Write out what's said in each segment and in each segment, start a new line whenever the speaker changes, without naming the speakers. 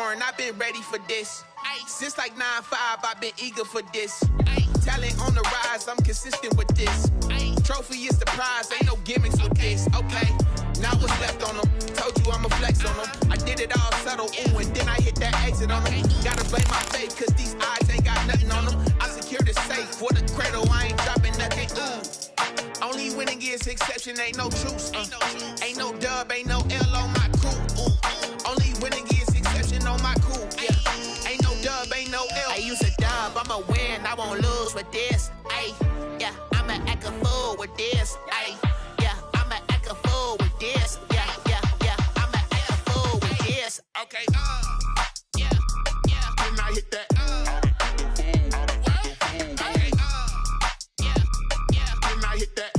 foreign, I've been ready for this. Since like 9-5, I've been eager for this. Talent on the rise, I'm consistent with this. Trophy is the prize, ain't no gimmicks with this. Okay, now what's left on them? Told you I'ma flex on them. I did it all subtle, ooh, and then I hit that exit on them. Gotta blame my faith, cause these eyes ain't got nothing on them. I secured the safe for the cradle, I ain't dropping nothing, ooh. Only winning is exception, ain't no truce. Ain't no dub, ain't no L on my crew. Ooh. Only winning is exception on my crew. Yeah. Ain't no dub, ain't no L. I use a dub, I'ma win, I won't lose with this. Ay, yeah, I'ma act a fool with this. Ay, yeah, I'ma act a fool with this. Yeah, yeah, yeah, I'ma act a fool with this. Okay, yeah, yeah. When I hit that, okay, yeah, yeah. When I hit that,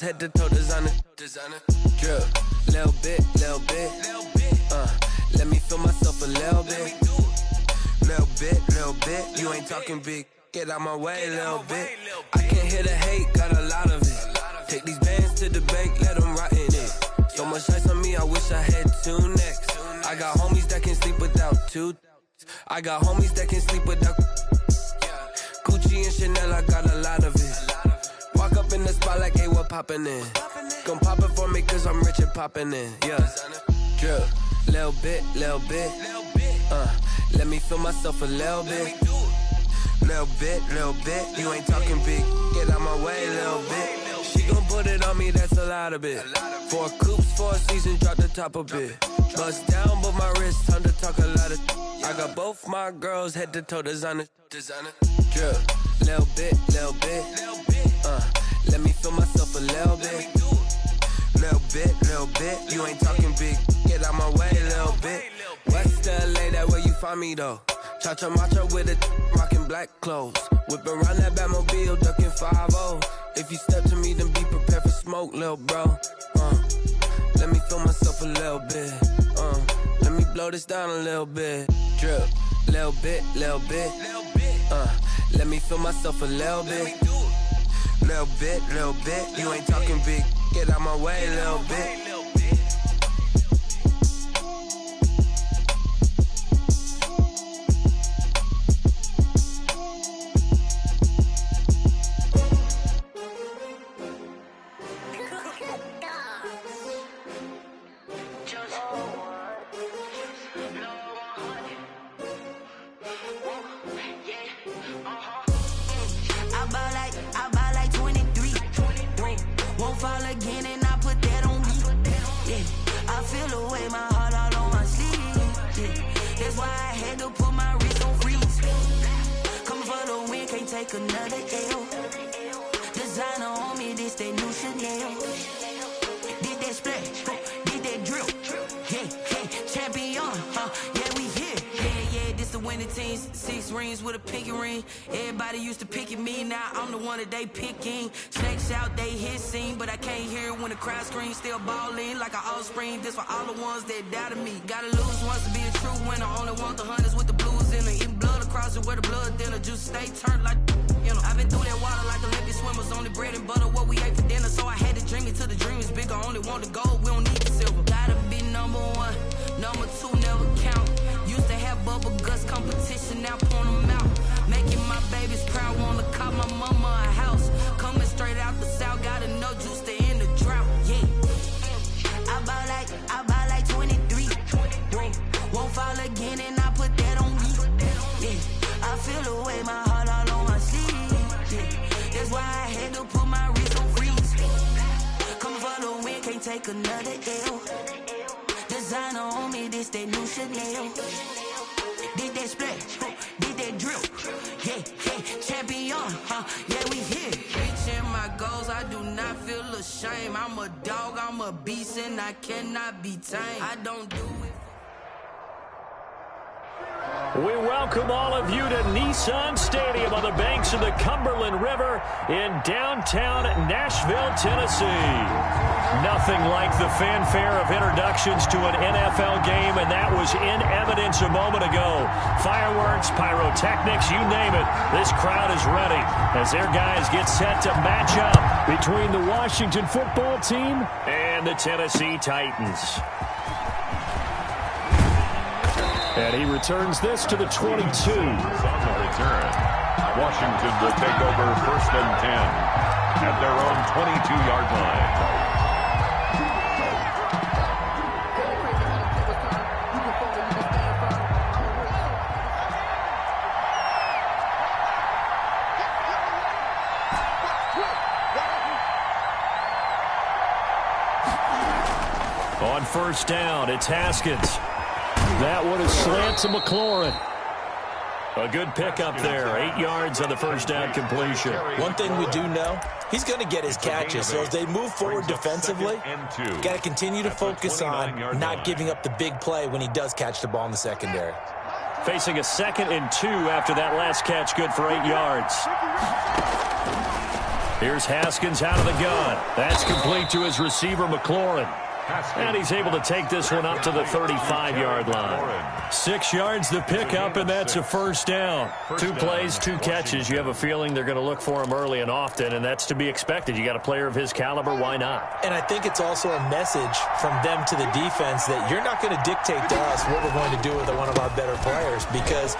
head to toe designer, drip, little bit, let me feel myself a little bit, you ain't talking big, get out my way, little bit, I can't hear the hate, got a lot of it, take these bands to the bank, let them rot in it, so much ice on me, I wish I had two necks, I got homies that can sleep without two, I got homies that can sleep without, Gucci and Chanel, I got a lot of it, walk up in the spot like, hey, what poppin' in? Gon' pop it for me cause I'm rich and poppin' in, yeah. Drip, little bit, let me feel myself a little bit. Little bit, you ain't talking big, get out my way, little bit. She gon' put it on me, that's a lot of it. 4 coops, 4 seasons, drop the top a bit. Bust down, but my wrist, time to talk a lot of. I got both my girls, head to toe designer. Drip, Little bit, little bit. Let me feel myself a little bit. Little bit. You ain't talking big. Get out my way, little bit. West LA, that where you find me though. Cha-cha macha with a rockin' black clothes. Whippin' around that Batmobile, duckin' 5-0. If you step to me, then be prepared for smoke, lil' bro. Let me feel myself a little bit. Let me blow this down a little bit. Drip, little bit, little bit. Let me feel myself a little bit. Little bit. You ain't talking big. Get out my way, little bit.
Another L. Designer on me, this that new Chanel. Did that splash, did that drill. Yeah, champion, yeah, we here. Yeah, this the winning team. 6 rings with a pinky ring. Everybody used to picking me, now I'm the one that they picking. Snakes out, they hit scene, but I can't hear it when the crowd screams. Still ballin' like an offspring. This for all the ones that doubted me. Gotta lose once to be a true winner. Only want the hunters with the blues in it. Eating blood across it where the blood dinner. Juice stay turned like. You know, I've been through that water like Olympic swimmers. Only bread and butter, what we ate for dinner. So I had to dream it till the dream is bigger. Only want the gold, we don't need the silver. Gotta be number 1, number 2 never count. Used to have bubble guts competition, now point them out. Making my babies proud, wanna call my mama a house. Coming straight out the south, gotta know juice to end the drought. Yeah, I bought like 23. Won't fall again and I put that on me. Yeah, I feel the way my heart all on my sleeve. That's why I had to put my wrist on freeze. Come for the win, can't take another L. Designer on me, this that new Chanel. Did that splash, did that drill. Yeah, champion, yeah, we here. Reaching my goals, I do not feel ashamed. I'm a dog, I'm a beast, and I cannot be tamed. I don't do it.
We welcome all of you to Nissan Stadium on the banks of the Cumberland River in downtown Nashville, Tennessee. Nothing like the fanfare of introductions to an NFL game, and that was in evidence a moment ago. Fireworks, pyrotechnics, you name it. This crowd is ready as their guys get set to match up between the Washington football team and the Tennessee Titans. And he returns this to the 22. On
the return, Washington will take over 1st and 10 at their own 22-yard line.
On 1st down, it's Haskins. That one is slant to McLaurin. A good pickup there. 8 yards on the 1st down completion.
One thing we do know, he's going to get his catches. So as they move forward defensively, got to continue to focus on not giving up the big play when he does catch the ball in the secondary.
Facing a 2nd and 2 after that last catch, good for 8 yards. Here's Haskins out of the gun. That's complete to his receiver, McLaurin. And he's able to take this one up to the 35-yard line. 6 yards the pickup, and that's a 1st down. 2 plays, 2 catches. You have a feeling they're going to look for him early and often, and that's to be expected. You got a player of his caliber, why not?
And I think it's also a message from them to the defense that you're not going to dictate to us what we're going to do with one of our better players, because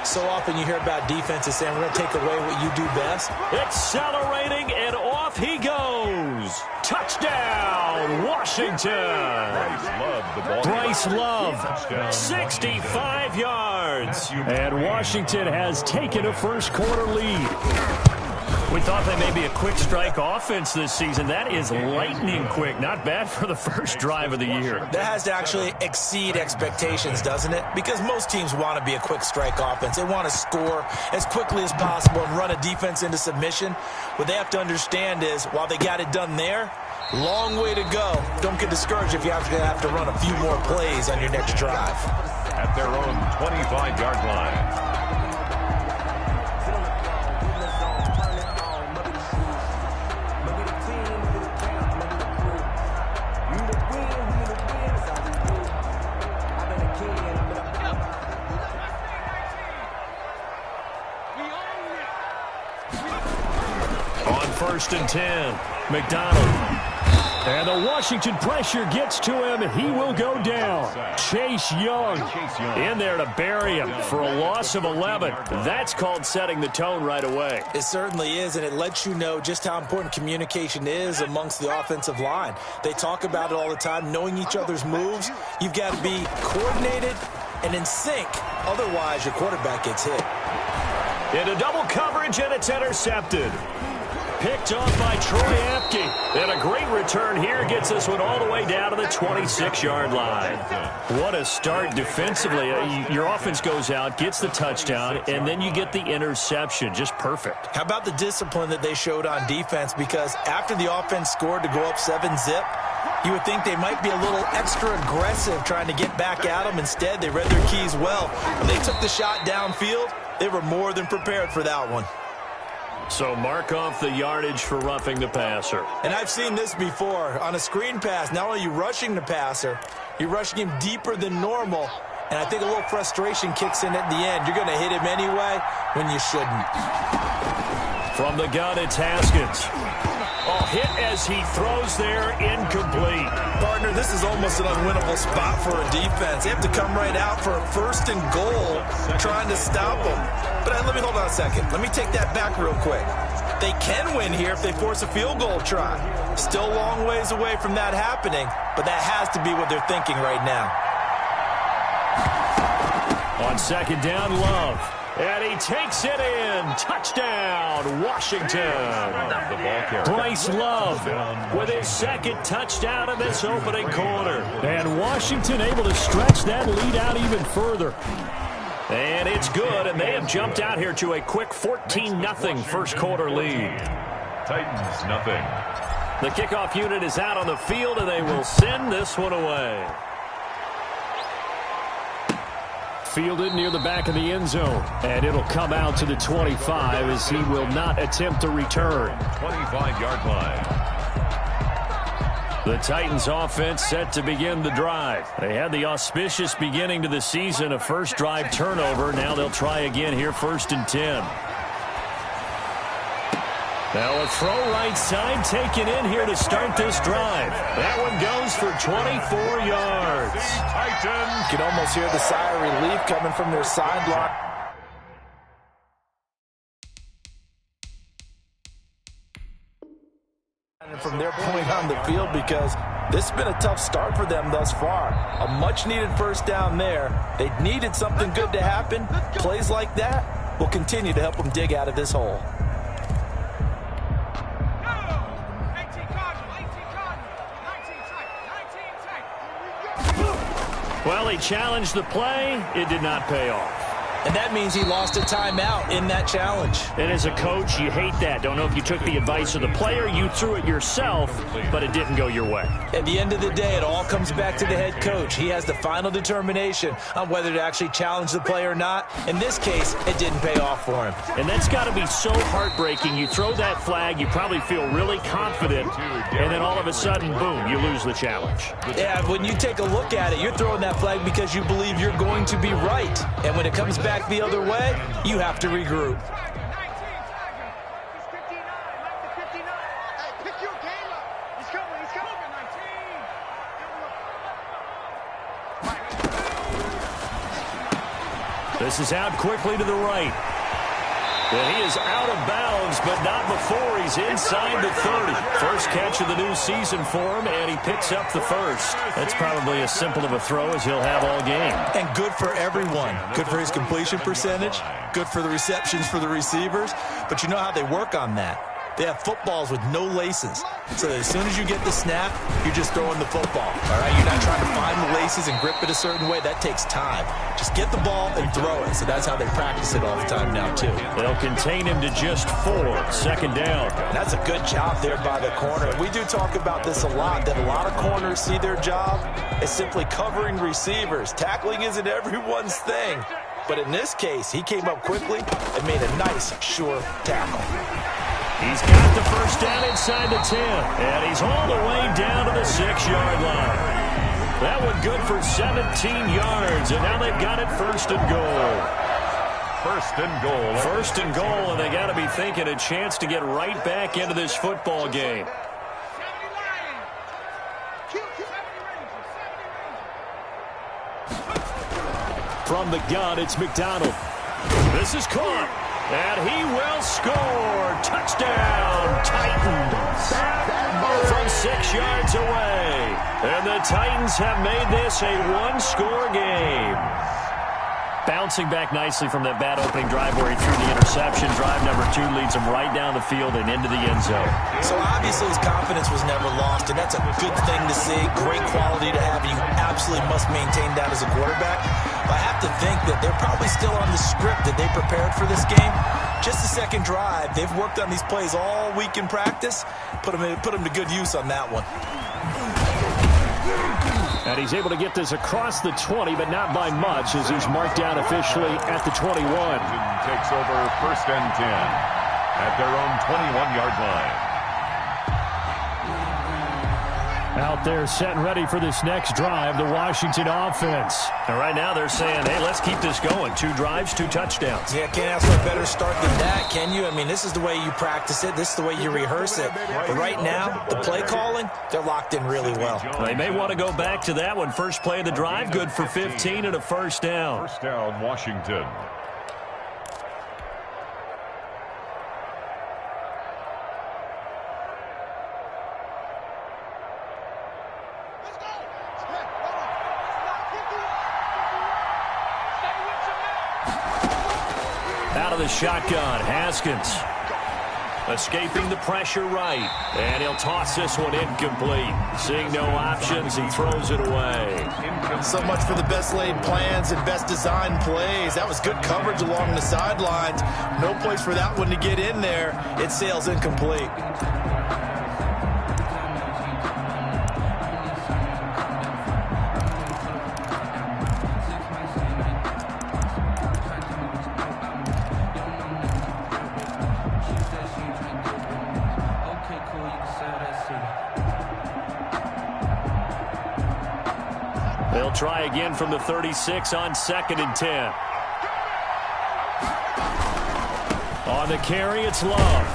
so often you hear about defenses saying we're going to take away what you do best.
Accelerating, and off he goes. Touchdown, Washington. Bryce Love, 65 yards. And Washington has taken a first quarter lead. We thought they may be a quick strike offense this season. That is lightning quick. Not bad for the first drive of the year.
That has to actually exceed expectations, doesn't it? Because most teams want to be a quick strike offense. They want to score as quickly as possible and run a defense into submission. What they have to understand is, while they got it done there, long way to go. Don't get discouraged if you have to run a few more plays on your next drive.
At their own 25-yard line.
First and 10, McDonald. And the Washington pressure gets to him, and he will go down. Chase Young in there to bury him for a loss of 11. That's called setting the tone right away.
It certainly is, and it lets you know just how important communication is amongst the offensive line. They talk about it all the time, knowing each other's moves. You've got to be coordinated and in sync. Otherwise, your quarterback gets hit.
Into double coverage, and it's intercepted. Picked off by Troy Apke. And a great return here gets this one all the way down to the 26-yard line. What a start defensively. Your offense goes out, gets the touchdown, and then you get the interception. Just perfect.
How about the discipline that they showed on defense? Because after the offense scored to go up 7-zip, you would think they might be a little extra aggressive trying to get back at them. Instead, they read their keys well. When they took the shot downfield, they were more than prepared for that one.
So mark off the yardage for roughing the passer.
And I've seen this before. On a screen pass, not only are you rushing the passer, you're rushing him deeper than normal. And I think a little frustration kicks in at the end. You're going to hit him anyway when you shouldn't.
From the gun, it's Haskins. Oh, hit as he throws there, incomplete.
Partner, this is almost an unwinnable spot for a defense. They have to come right out for a 1st and goal trying to stop them. But let me hold on a second. Let me take that back real quick. They can win here if they force a field goal try. Still a long ways away from that happening, but that has to be what they're thinking right now.
On second down, Love. And he takes it in. Touchdown, Washington. Bryce Love with his second touchdown in this opening quarter. And Washington able to stretch that lead out even further. And it's good, and they have jumped out here to a quick 14-0 first quarter lead.
Titans, nothing.
The kickoff unit is out on the field, and they will send this one away. Fielded near the back of the end zone, and it'll come out to the 25 as he will not attempt to return.
25-yard line.
The Titans offense set to begin the drive. They had the auspicious beginning to the season, a first drive turnover. Now they'll try again here, 1st and 10. Now a throw right side taken in here to start this drive. That one goes for 24 yards.
Titans.
You can almost hear the sigh of relief coming from their sideline. From their point on the field, because this has been a tough start for them thus far. A much-needed first down there. They needed something good to happen. Plays like that will continue to help them dig out of this hole.
Well, he challenged the play. It did not pay off.
And that means he lost a timeout in that challenge.
And as a coach, you hate that. Don't know if you took the advice of the player, you threw it yourself, but it didn't go your way.
At the end of the day, it all comes back to the head coach. He has the final determination on whether to actually challenge the play or not. In this case, it didn't pay off for him.
And that's got to be so heartbreaking. You throw that flag, you probably feel really confident, and then all of a sudden, boom, you lose the challenge.
Yeah, when you take a look at it, you're throwing that flag because you believe you're going to be right. And when it comes back the other way, you have to regroup.
This is out quickly to the right. And he is out of bounds, but not before he's inside the 30. First catch of the new season for him, and he picks up the first. That's probably as simple of a throw as he'll have all game.
And good for everyone. Good for his completion percentage. Good for the receptions for the receivers. But you know how they work on that. They have footballs with no laces. So that as soon as you get the snap, you're just throwing the football. All right, you're not trying to find the laces and grip it a certain way. That takes time. Just get the ball and throw it. So that's how they practice it all the time now, too.
They'll contain him to just 4. Second down.
And that's a good job there by the corner. We do talk about this a lot, that a lot of corners see their job as simply covering receivers. Tackling isn't everyone's thing. But in this case, he came up quickly and made a nice, sure tackle.
He's got the first down inside the 10, and he's all the way down to the 6-yard line. That one good for 17 yards, and now they've got it first and goal.
First and goal.
First and goal, and they got to be thinking a chance to get right back into this football game. From the gun, it's McDonald. This is caught, and he will score. Touchdown, Titans. From 6 yards away. And the Titans have made this a one-score game. Bouncing back nicely from that bad opening drive where he threw the interception. Drive number 2 leads him right down the field and into the end zone.
So obviously his confidence was never lost, and that's a good thing to see. Great quality to have. You absolutely must maintain that as a quarterback. But I have to think that they're probably still on the script that they prepared for this game. Just the second drive. They've worked on these plays all week in practice. Put them to good use on that one.
And he's able to get this across the 20, but not by much, as he's marked down officially at the 21.
Takes over first and 10 at their own 21-yard line.
Out there set and ready for this next drive, the Washington offense. And right now they're saying, hey, let's keep this going. 2 drives, 2 touchdowns.
Yeah, can't ask for a better start than that, can you? I mean, this is the way you practice it. This is the way you rehearse it. But right now, the play calling, they're locked in really well.
They may want to go back to that one. First play of the drive, good for 15 and a first down.
First down, Washington.
Out of the shotgun, Haskins. Escaping the pressure right. And he'll toss this one incomplete. Seeing no options, he throws it away.
So much for the best laid plans and best designed plays. That was good coverage along the sidelines. No place for that one to get in there. It sails incomplete.
They'll try again from the 36 on 2nd and 10. On the carry, it's Love.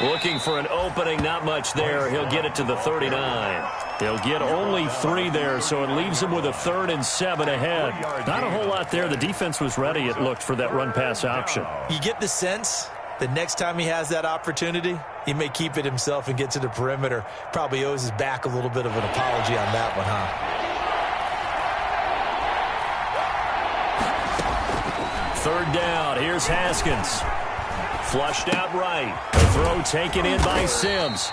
Looking for an opening, not much there. He'll get it to the 39. He'll get only 3 there, so it leaves him with a 3rd and 7 ahead. Not a whole lot there. The defense was ready, it looked, for that run-pass option.
You get the sense that next time he has that opportunity, he may keep it himself and get to the perimeter. Probably owes his back a little bit of an apology on that one, huh?
3rd down. Here's Haskins. Flushed out right. The throw taken in by Sims.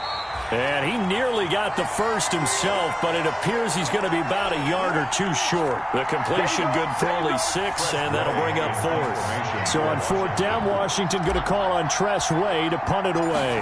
And he nearly got the first himself, but it appears he's going to be about a yard or 2 short. The completion good for only 6, and that'll bring up 4th. So on 4th down, Washington going to call on Tress Way to punt it away.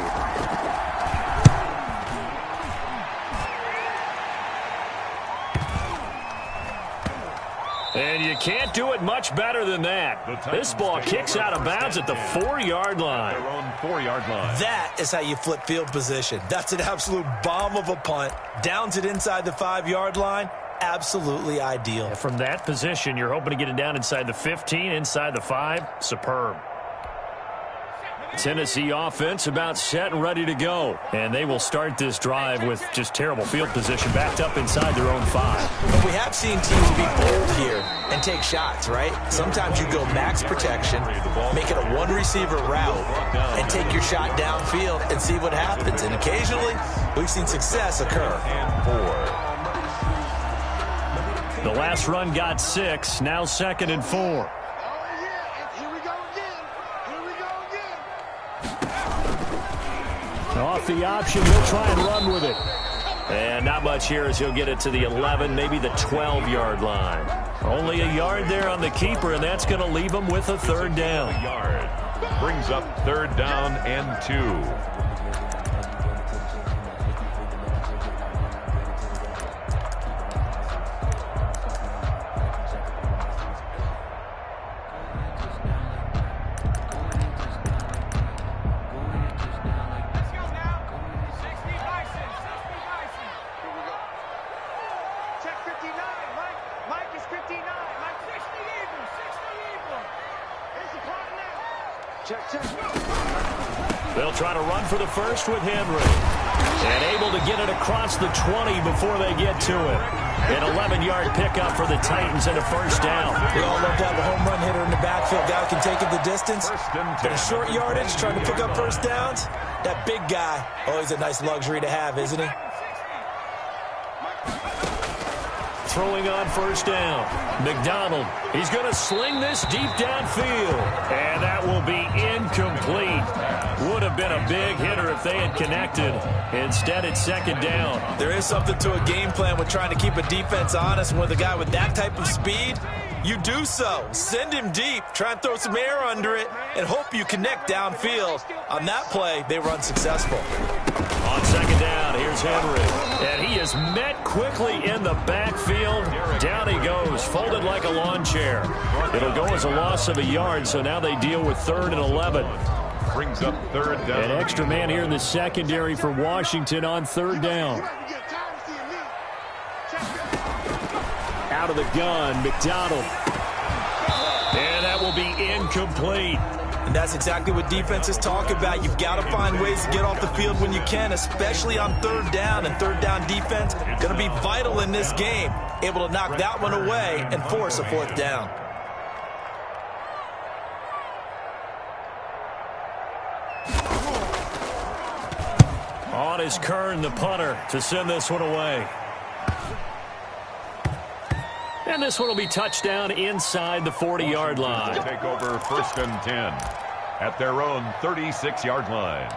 And you can't do it much better than that. This ball kicks out of bounds at the 4-yard line.
Their own 4-yard line.
That is how you flip field position. That's an absolute bomb of a punt. Downs it inside the 5-yard line. Absolutely ideal.
From that position, you're hoping to get it down inside the 15, inside the 5. Superb. Tennessee offense about set and ready to go. And they will start this drive with just terrible field position, backed up inside their own 5.
But we have seen teams be bold here and take shots, right? Sometimes you go max protection, make it a one-receiver route, and take your shot downfield and see what happens. And occasionally, we've seen success occur.
The last run got 6, now 2nd and 4. Off the option, he'll try and run with it. And not much here as he'll get it to the 11, maybe the 12-yard line. Only a yard there on the keeper, and that's going to leave him with a 3rd down.
Brings up 3rd down and 2.
They'll try to run for the first with Henry. And able to get it across the 20 before they get to it. An 11-yard pickup for the Titans and a 1st down.
We all love to have a home run hitter in the backfield. Guy who can take it the distance. But a short yardage, trying to pick up 1st downs, that big guy, always a nice luxury to have, isn't he?
Throwing on 1st down. McDonald, he's going to sling this deep downfield. And that will be incomplete. Would have been a big hitter if they had connected. Instead, it's 2nd down.
There is something to a game plan with trying to keep a defense honest. With a guy with that type of speed, you do so. Send him deep. Try and throw some air under it and hope you connect downfield. On that play, they were unsuccessful.
On 2nd down, here's Henry. And he is met quickly in the backfield. Down he goes, folded like a lawn chair. It'll go as a loss of a yard, so now they deal with 3rd and 11.
Brings up 3rd down.
An extra man here in the secondary for Washington on 3rd down. Out of the gun, McDonald. And that will be incomplete.
And that's exactly what defenses talk about. You've got to find ways to get off the field when you can, especially on 3rd down. And 3rd down defense going to be vital in this game. Able to knock that one away and force a 4th down.
On is Kern, the punter, to send this one away. And this one will be touchdown inside the 40-yard line.
Take over 1st and 10 at their own 36-yard line.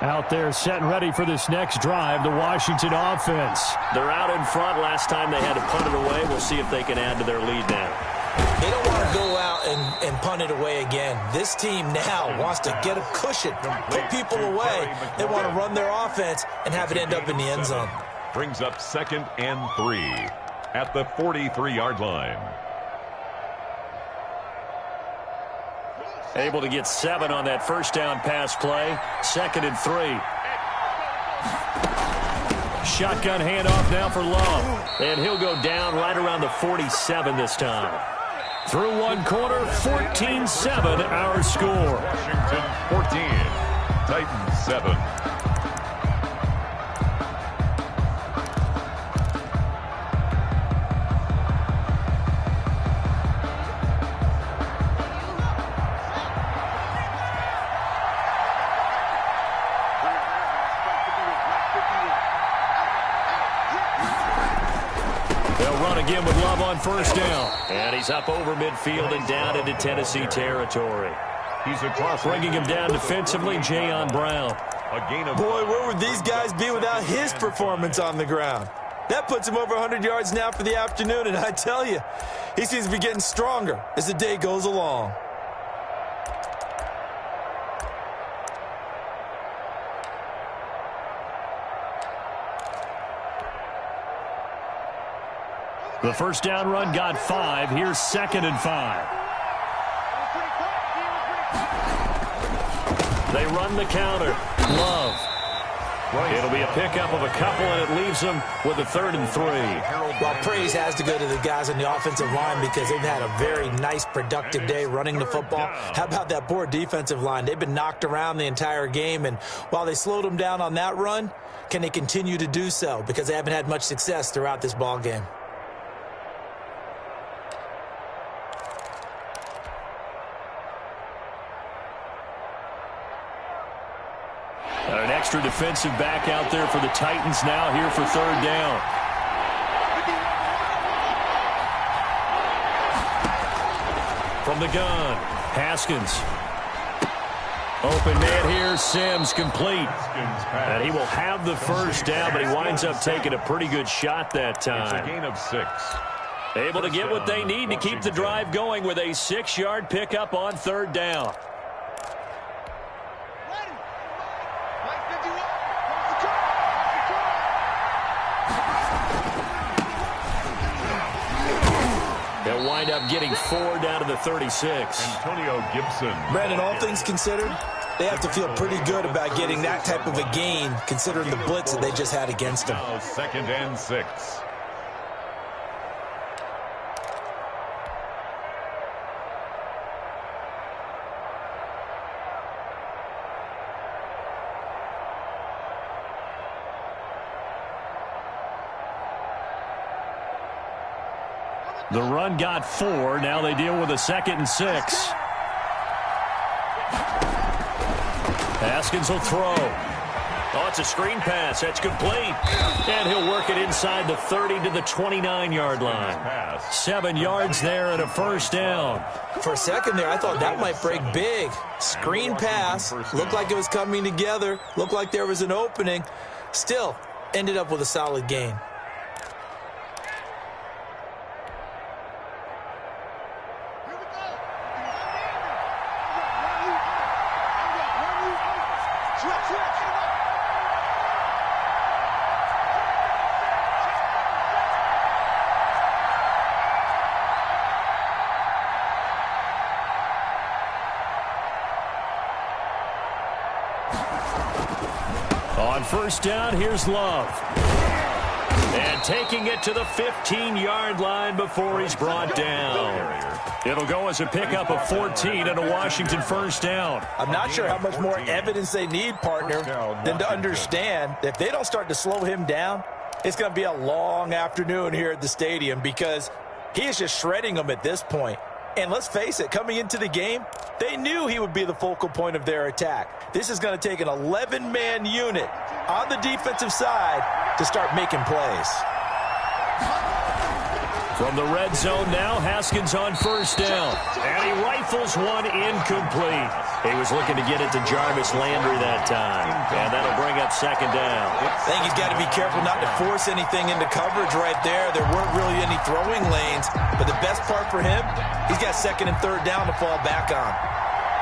Out there set and ready for this next drive, the Washington offense. They're out in front. Last time they had to punt it away. We'll see if they can add to their lead now.
They don't want to go out and punt it away again. This team now wants to get a cushion, put people away. They want to run their offense and have it end up in the end zone.
Brings up 2nd and 3 at the 43-yard line.
Able to get 7 on that 1st down pass play. 2nd and 3. Shotgun handoff now for Love. And he'll go down right around the 47 this time. Through one quarter, 14-7 our score.
Washington 14, Titans 7.
Again with Love on 1st down. And he's up over midfield and down into Tennessee territory.
He's across.
Bringing him down defensively, Jayon Brown.
A gain of...
Boy, where would these guys be without his performance on the ground? That puts him over 100 yards now for the afternoon, and I tell you, he seems to be getting stronger as the day goes along.
The 1st down run got 5. Here's 2nd and 5. They run the counter. Love. It'll be a pickup of a couple, and it leaves them with a 3rd and 3.
Well, praise has to go to the guys on the offensive line because they've had a very nice, productive day running the football. How about that poor defensive line? They've been knocked around the entire game, and while they slowed them down on that run, can they continue to do so? Because they haven't had much success throughout this ball game.
An extra defensive back out there for the Titans now here for 3rd down. From the gun, Haskins. Open man here, Sims complete. And he will have the first down, but he winds up taking a pretty good shot that time.
It's a gain of 6.
Able to get what they need to keep the drive going with a 6-yard pickup on 3rd down. They'll wind up getting 4 down to the 36.
Antonio Gibson.
Brandon, all things considered, they have to feel pretty good about getting that type of a gain considering the blitz that they just had against them.
Now 2nd and 6.
The run got 4. Now they deal with a 2nd and 6. Haskins will throw. Oh, it's a screen pass. That's complete. And he'll work it inside the 30 to the 29-yard line. 7 yards there and a first down.
For a second there, I thought that might break big. Screen pass. Looked like it was coming together. Looked like there was an opening. Still, ended up with a solid gain.
On first down, here's Love. And taking it to the 15-yard line before he's brought down. It'll go as a pickup of 14 and a Washington first down.
I'm not sure how much more evidence they need, partner, than to understand that if they don't start to slow him down, it's going to be a long afternoon here at the stadium because he is just shredding them at this point. And let's face it, coming into the game, they knew he would be the focal point of their attack. This is going to take an 11-man unit on the defensive side to start making plays.
From the red zone now, Haskins on first down. And he rifles one incomplete. He was looking to get it to Jarvis Landry that time. And that'll bring up second down.
I think he's got to be careful not to force anything into coverage right there. There weren't really any throwing lanes. But the best part for him, he's got 2nd and 3rd down to fall back on.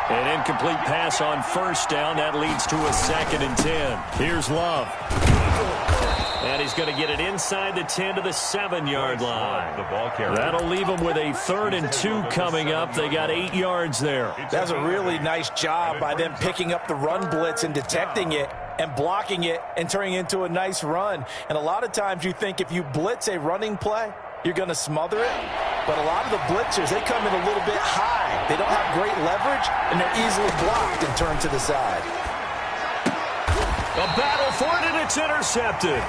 An incomplete pass on first down. That leads to a 2nd and 10. Here's Love. And he's going to get it inside the 10 to the 7-yard line. That'll leave him with a 3rd and 2 coming up. They got 8 yards there.
That's a really nice job by them picking up the run blitz and detecting it and blocking it and turning it into a nice run. And a lot of times you think if you blitz a running play, you're going to smother it. But a lot of the blitzers, they come in a little bit high. They don't have great leverage, and they're easily blocked and turned to the side.
A battle for it, and it's intercepted.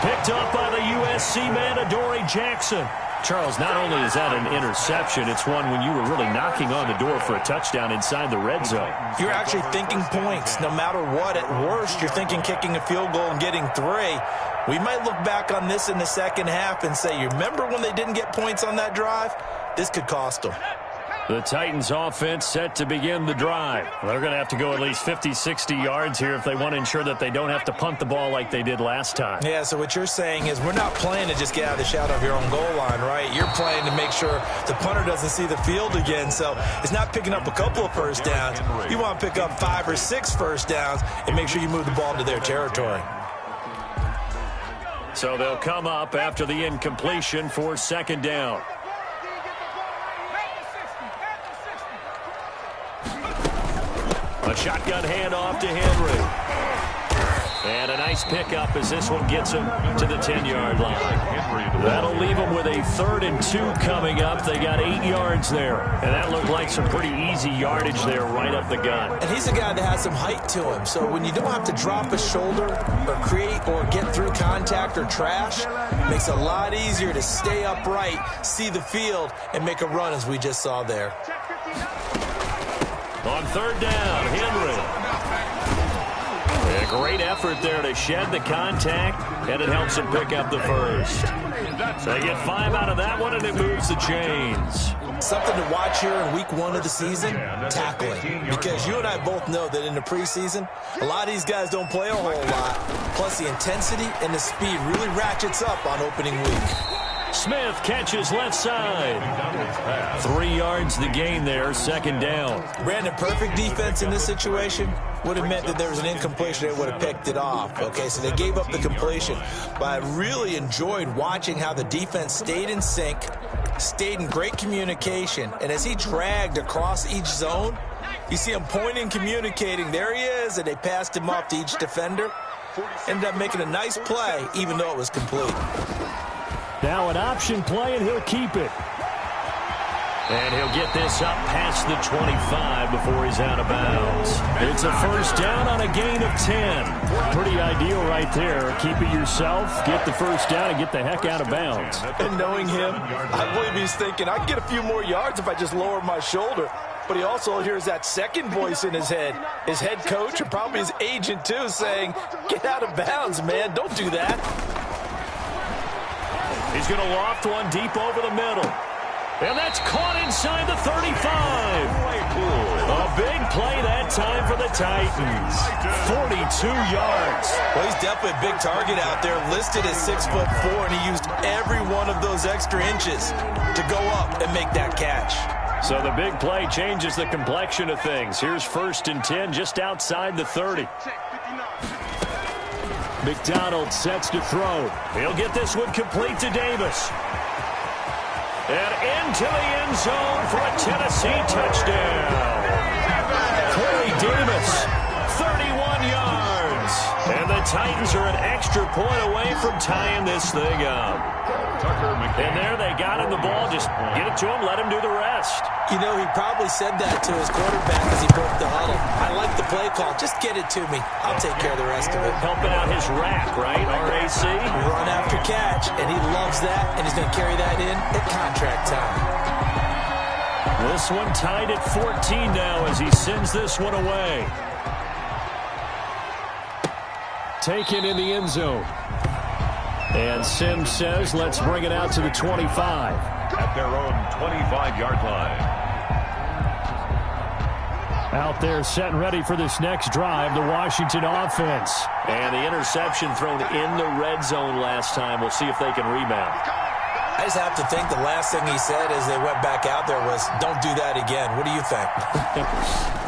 Picked up by the USC man, Adoree Jackson. Charles, not only is that an interception, it's one when you were really knocking on the door for a touchdown inside the red zone.
You're actually thinking points. No matter what, at worst, you're thinking kicking a field goal and getting 3. We might look back on this in the second half and say, you remember when they didn't get points on that drive? This could cost them.
The Titans offense set to begin the drive. They're going to have to go at least 50, 60 yards here if they want to ensure that they don't have to punt the ball like they did last time.
Yeah, so what you're saying is we're not playing to just get out of the shadow of your own goal line, right? You're playing to make sure the punter doesn't see the field again. So it's not picking up a couple of first downs. You want to pick up 5 or 6 first downs and make sure you move the ball into their territory.
So they'll come up after the incompletion for 2nd down. A shotgun handoff to Henry. And a nice pickup as this one gets him to the 10-yard line. That'll leave them with a 3rd and 2 coming up. They got 8 yards there. And that looked like some pretty easy yardage there right up the gut.
And he's a guy that has some height to him. So when you don't have to drop a shoulder or create or get through contact or trash, it makes it a lot easier to stay upright, see the field, and make a run as we just saw there.
On 3rd down, Henry. A great effort there to shed the contact, and it helps him pick up the first. They get 5 out of that one, and it moves the chains.
Something to watch here in week 1 of the season, tackling. Because you and I both know that in the preseason, a lot of these guys don't play a whole lot. Plus the intensity and the speed really ratchets up on opening week.
Smith catches left side. 3 yards the gain there, 2nd down.
Brandon, perfect defense in this situation would have meant that there was an incompletion. They would have picked it off. Okay, so they gave up the completion. But I really enjoyed watching how the defense stayed in sync, stayed in great communication, and as he dragged across each zone, you see him pointing, communicating. There he is, and they passed him off to each defender. Ended up making a nice play, even though it was complete.
Now an option play, and he'll keep it. And he'll get this up past the 25 before he's out of bounds. It's a 1st down on a gain of 10. Pretty ideal right there. Keep it yourself, get the 1st down, and get the heck out of bounds.
And knowing him, I believe he's thinking, I can get a few more yards if I just lower my shoulder. But he also hears that second voice in his head. His head coach, and probably his agent too, saying, get out of bounds, man. Don't do that.
He's going to loft one deep over the middle. And that's caught inside the 35. A big play that time for the Titans. 42 yards.
Well, he's definitely a big target out there, listed at 6'4", and he used every one of those extra inches to go up and make that catch.
So the big play changes the complexion of things. Here's 1st and 10 just outside the 30. McDonald sets to throw. He'll get this one complete to Davis. And into the end zone for a Tennessee touchdown. Corey Davis, 31 yards. And the Titans are an extra point away from tying this thing up. And there they got him the ball. Just get it to him, let him do the rest.
You know, he probably said that to his quarterback as he broke the huddle. I like the play call. Just get it to me. I'll take care of the rest of it.
Helping out his rack, right? RAC.
Run after catch, and he loves that, and he's going to carry that in at contract time.
This one tied at 14 now as he sends this one away. Taken in the end zone. And Sims says, let's bring it out to the 25.
At their own 25-yard line.
Out there set and ready for this next drive, the Washington offense. And the interception thrown in the red zone last time. We'll see if they can rebound.
I just have to think the last thing he said as they went back out there was, don't do that again. What do you think?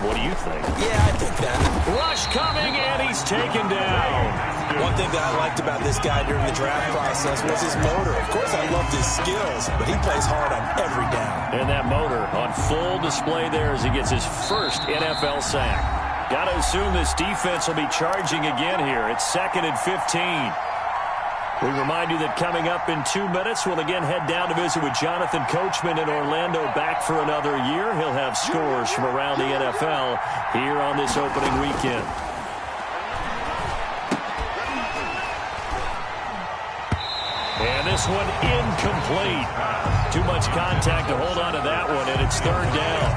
What do you think?
Yeah, I think that.
Rush coming, and he's taken down.
One thing that I liked about this guy during the draft process was his motor. Of course, I loved his skills, but he plays hard on every down.
And that motor on full display there as he gets his first NFL sack. Got to assume this defense will be charging again here. It's 2nd and 15. We remind you that coming up in 2 minutes, we'll again head down to visit with Jonathan Coachman in Orlando, back for another year. He'll have scores from around the NFL here on this opening weekend. And this one incomplete. Too much contact to hold on to that one, and it's 3rd down.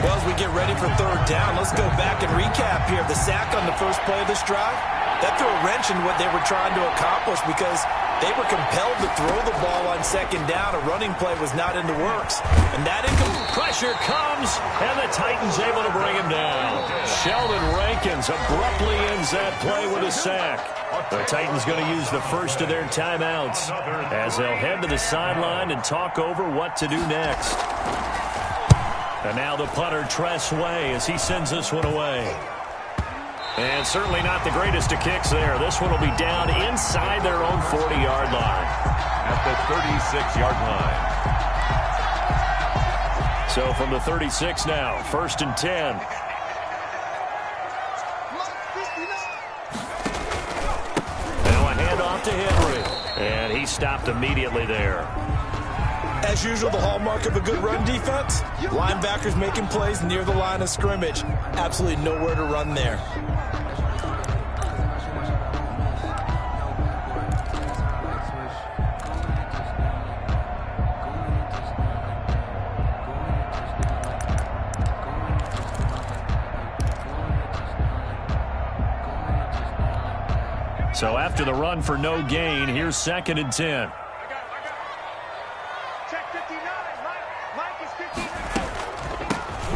Well, as we get ready for 3rd down, let's go back and recap here. The sack on the first play of this drive, that threw a wrench in what they were trying to accomplish because they were compelled to throw the ball on 2nd down. A running play was not in the works. And that
pressure comes, and the Titans able to bring him down. Sheldon Rankins abruptly ends that play with a sack. The Titans going to use the first of their timeouts as they'll head to the sideline and talk over what to do next. And now the punter, Tress Way, as he sends this one away. And certainly not the greatest of kicks there. This one will be down inside their own 40-yard line.
At the 36-yard line.
So from the 36 now, 1st and 10. off to Henry. And he stopped immediately there.
As usual, the hallmark of a good run defense, linebackers making plays near the line of scrimmage. Absolutely nowhere to run there.
So after the run for no gain, here's 2nd and 10.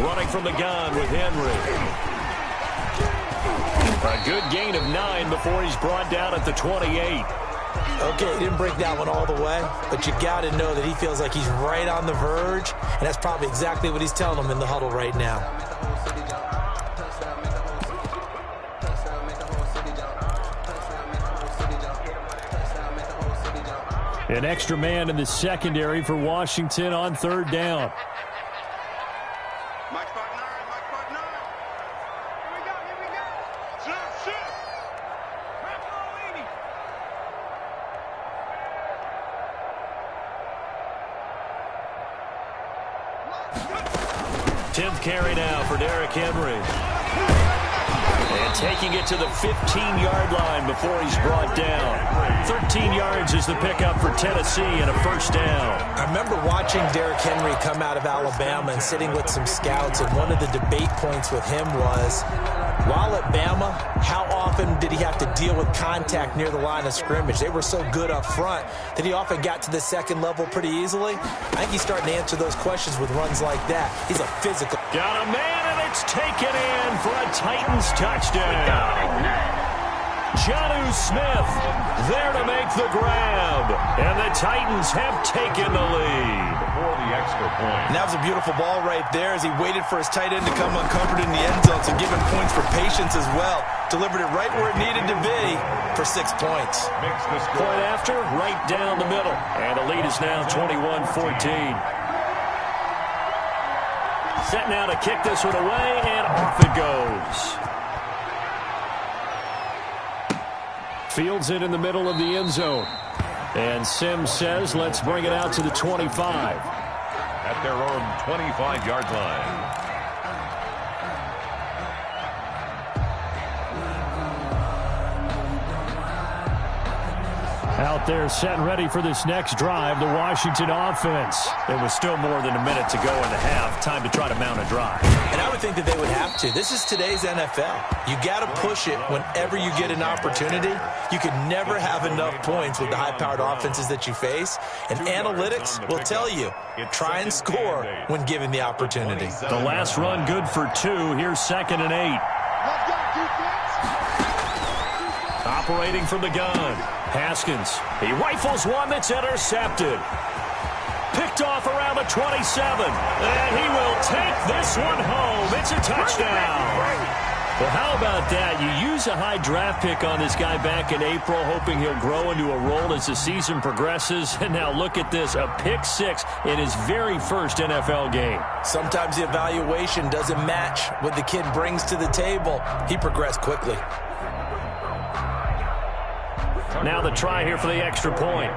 Running from the gun with Henry. A good gain of 9 before he's brought down at the 28.
Okay, he didn't break that one all the way, but you got to know that he feels like he's right on the verge, and that's probably exactly what he's telling them in the huddle right now.
An extra man in the secondary for Washington on 3rd down. Carry now for Derrick Henry. And taking it to the 15-yard line before he's brought down. 13 yards is the pickup for Tennessee and a 1st down.
I remember watching Derrick Henry come out of Alabama and sitting with some scouts, and one of the debate points with him was, while at Bama, how often did he have to deal with contact near the line of scrimmage? They were so good up front that he often got to the 2nd level pretty easily. I think he's starting to answer those questions with runs like that. He's a physical.
Got a man, and it's taken in for a Titans touchdown. Jonnu Smith there to make the grab. And the Titans have taken the lead.
For the extra point.
And that was a beautiful ball right there as he waited for his tight end to come uncovered in the end zone, so giving points for patience as well. Delivered it right where it needed to be for 6 points.
Point after, right down the middle. And the lead is now 21-14. Set now to kick this one away, and off it goes. Fields it in the middle of the end zone. And Sims says, let's bring it out to the 25.
At their own 25-yard line.
Out there set and ready for this next drive, the Washington offense. There was still more than a minute to go in the half. Time to try to mount a drive.
And I would think that they would have to. This is today's NFL. You got to push it whenever you get an opportunity. You could never have enough points with the high-powered offenses that you face. And analytics will tell you, try and score when given the opportunity.
The last run good for 2. Here's 2nd and 8. Operating from the gun. Haskins. He rifles one that's intercepted. Picked off around the 27. And he will take this one home. It's a touchdown. Well, how about that? You use a high draft pick on this guy back in April, hoping he'll grow into a role as the season progresses. And now look at this, a pick 6 in his very first NFL game.
Sometimes the evaluation doesn't match what the kid brings to the table. He progressed quickly.
Now the try here for the extra point.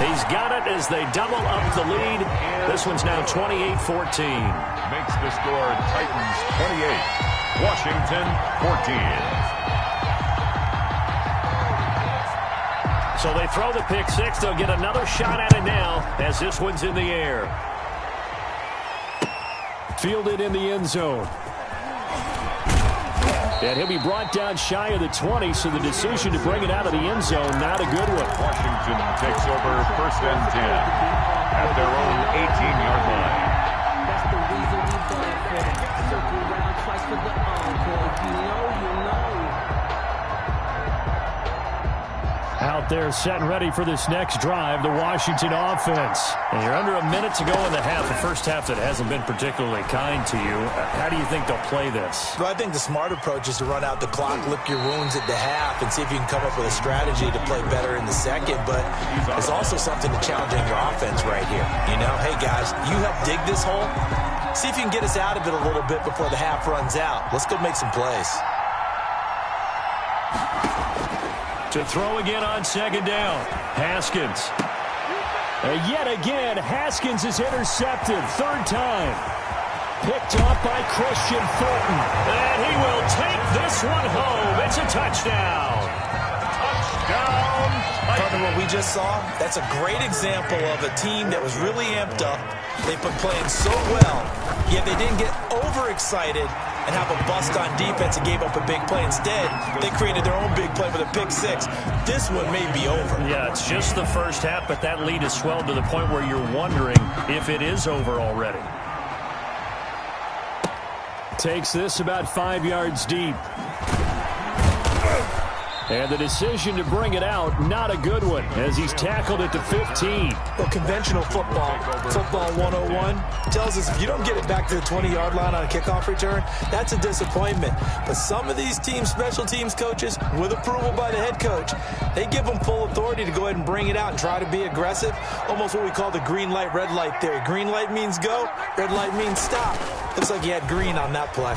He's got it as they double up the lead. This one's now 28-14.
Makes the score Titans 28, Washington 14.
So they throw the pick 6. They'll get another shot at it now as this one's in the air. Fielded in the end zone. And he'll be brought down shy of the 20, so the decision to bring it out of the end zone, not a good one.
Washington takes over 1st and 10 at their own 18-yard line.
That's the reason we done for it. Circle around twice for the encore. If you know, you know.
Out there set and ready for this next drive, the Washington offense. And you're under a minute to go in the half, a first half that hasn't been particularly kind to you. How do you think they'll play this?
Well, I think the smart approach is to run out the clock, lick your wounds at the half, and see if you can come up with a strategy to play better in the second. But there's also something to challenge in your offense right here. You know, hey, guys, you help dig this hole. See if you can get us out of it a little bit before the half runs out. Let's go make some plays.
To throw again on second down, Haskins. Yet again, Haskins is intercepted. Third time. Picked up by Christian Fulton. And he will take this one home. It's a touchdown. Touchdown.
Partner, what we just saw, that's a great example of a team that was really amped up. They've been playing so well, yet they didn't get overexcited and have a bust on defense and gave up a big play. Instead, they created their own big play with a pick six. This one may be over.
Yeah, it's just the first half, but that lead has swelled to the point where you're wondering if it is over already. Takes this about 5 yards deep. And the decision to bring it out, not a good one, as he's tackled at the 15.
Well, conventional football 101, tells us if you don't get it back to the 20-yard line on a kickoff return, that's a disappointment. But some of these teams, special teams coaches, with approval by the head coach, they give them full authority to go ahead and bring it out and try to be aggressive, almost what we call the green light, red light theory. Green light means go, red light means stop. Looks like he had green on that play.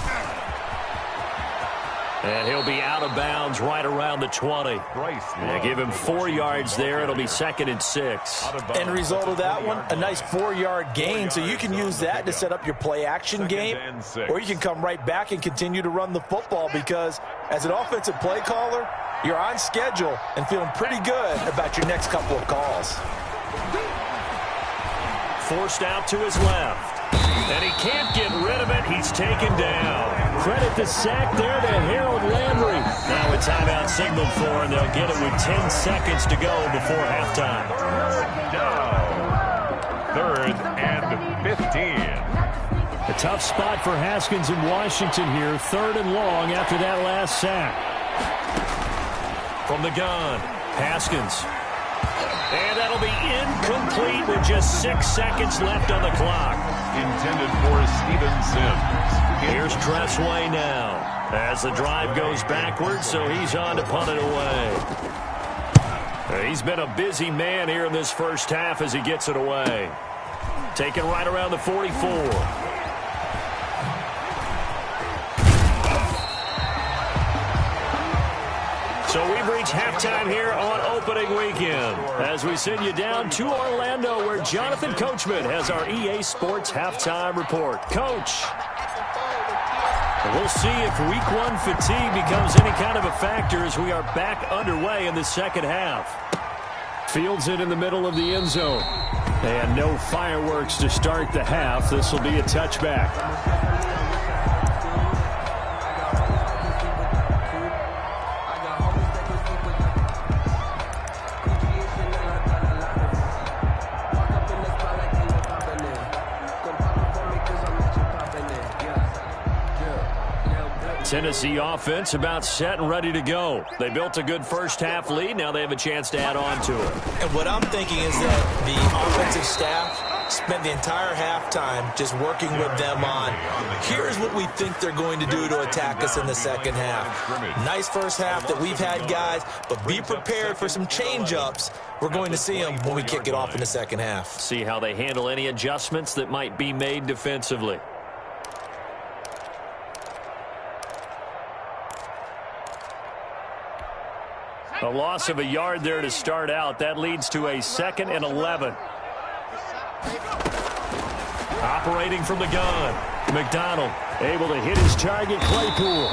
And he'll be out of bounds right around the 20. They give him 4 yards there. It'll be 2nd and 6.
End result of that one, a nice 4-yard gain. So you can use that to set up your play-action game, or you can come right back and continue to run the football because as an offensive play caller, you're on schedule and feeling pretty good about your next couple of calls.
Forced out to his left. And he can't get rid of it. He's taken down. Credit the sack there to Harold Landry. Now a timeout signaled for, and they'll get it with 10 seconds to go before halftime.
Down. 3rd and 15.
A tough spot for Haskins in Washington here. 3rd and long after that last sack. From the gun, Haskins. And that'll be incomplete with just 6 seconds left on the clock.
Intended for Steven Sims.
Here's Tressway now as the drive goes backwards, so he's on to punt it away. He's been a busy man here in this first half as he gets it away. Taken right around the 44. So we've reached halftime here on opening weekend as we send you down to Orlando where Jonathan Coachman has our EA Sports halftime report. Coach, we'll see if week 1 fatigue becomes any kind of a factor as we are back underway in the second half. Fields it in the middle of the end zone. And no fireworks to start the half. This will be a touchback. Tennessee offense about set and ready to go. They built a good first half lead. Now they have a chance to add on to it.
And what I'm thinking is that the offensive staff spent the entire halftime just working with them on, here's what we think they're going to do to attack us in the second half. Nice first half that we've had, guys, but be prepared for some change-ups. We're going to see them when we kick it off in the second half.
See how they handle any adjustments that might be made defensively. A loss of a yard there to start out. That leads to a 2nd and 11. Operating from the gun. McDonald able to hit his target, Claypool.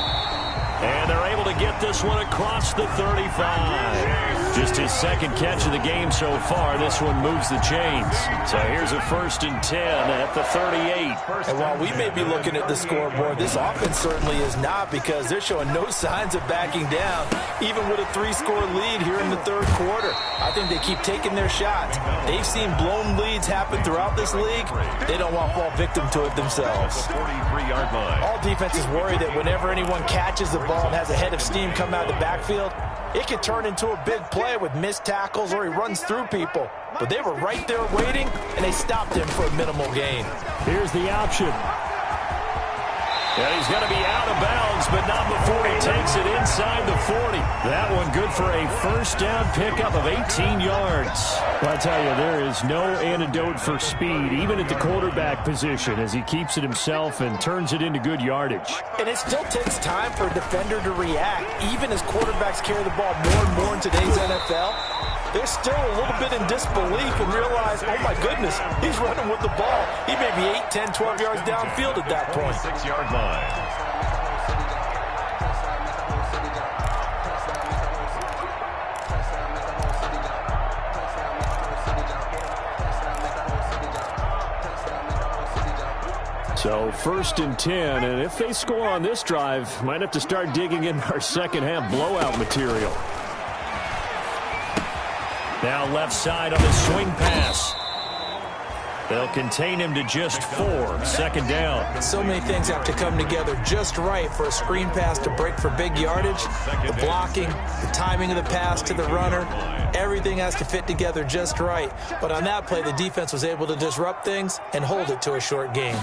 And they're able to get this one across the 35. Just his 2nd catch of the game so far. This one moves the chains. So here's a 1st and 10 at the 38.
And while we may be looking at the scoreboard, this offense certainly is not because they're showing no signs of backing down, even with a 3-score lead here in the 3rd quarter. I think they keep taking their shots. They've seen blown leads happen throughout this league. They don't want to fall victim to it themselves.
43-yard line.
All defenses worry that whenever anyone catches the ball and has a head of steam come out of the backfield, it could turn into a big play with missed tackles or he runs through people. But they were right there waiting, and they stopped him for a minimal gain.
Here's the option. And he's going to be out of bounds, but not before he takes it inside the 40. That one good for a first down pickup of 18 yards.
Well, I tell you, there is no antidote for speed, even at the quarterback position, as he keeps it himself and turns it into good yardage.
And it still takes time for a defender to react, even as quarterbacks carry the ball more and more in today's NFL. They're still a little bit in disbelief and realize, oh my goodness, he's running with the ball. He may be 8, 10, 12 yards downfield at that point.
6-yard line.
So 1st and 10, and if they score on this drive, might have to start digging in our second half blowout material.
Now left side on the swing pass. They'll contain him to just 4. 2nd down.
So many things have to come together just right for a screen pass to break for big yardage. The blocking, the timing of the pass to the runner, everything has to fit together just right. But on that play, the defense was able to disrupt things and hold it to a short game.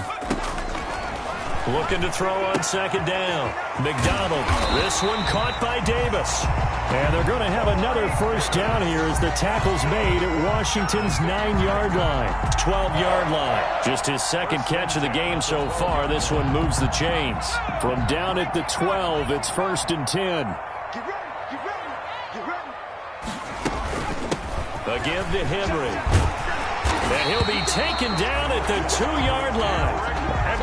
Looking to throw on 2nd down. McDonald. This one caught by Davis.
And they're going to have another first down here as the tackle's made at Washington's 9-yard line.
12-yard line. Just his second catch of the game so far. This one moves the chains.
From down at the 12, it's 1st and 10.
A give to Henry. And he'll be taken down at the 2-yard line.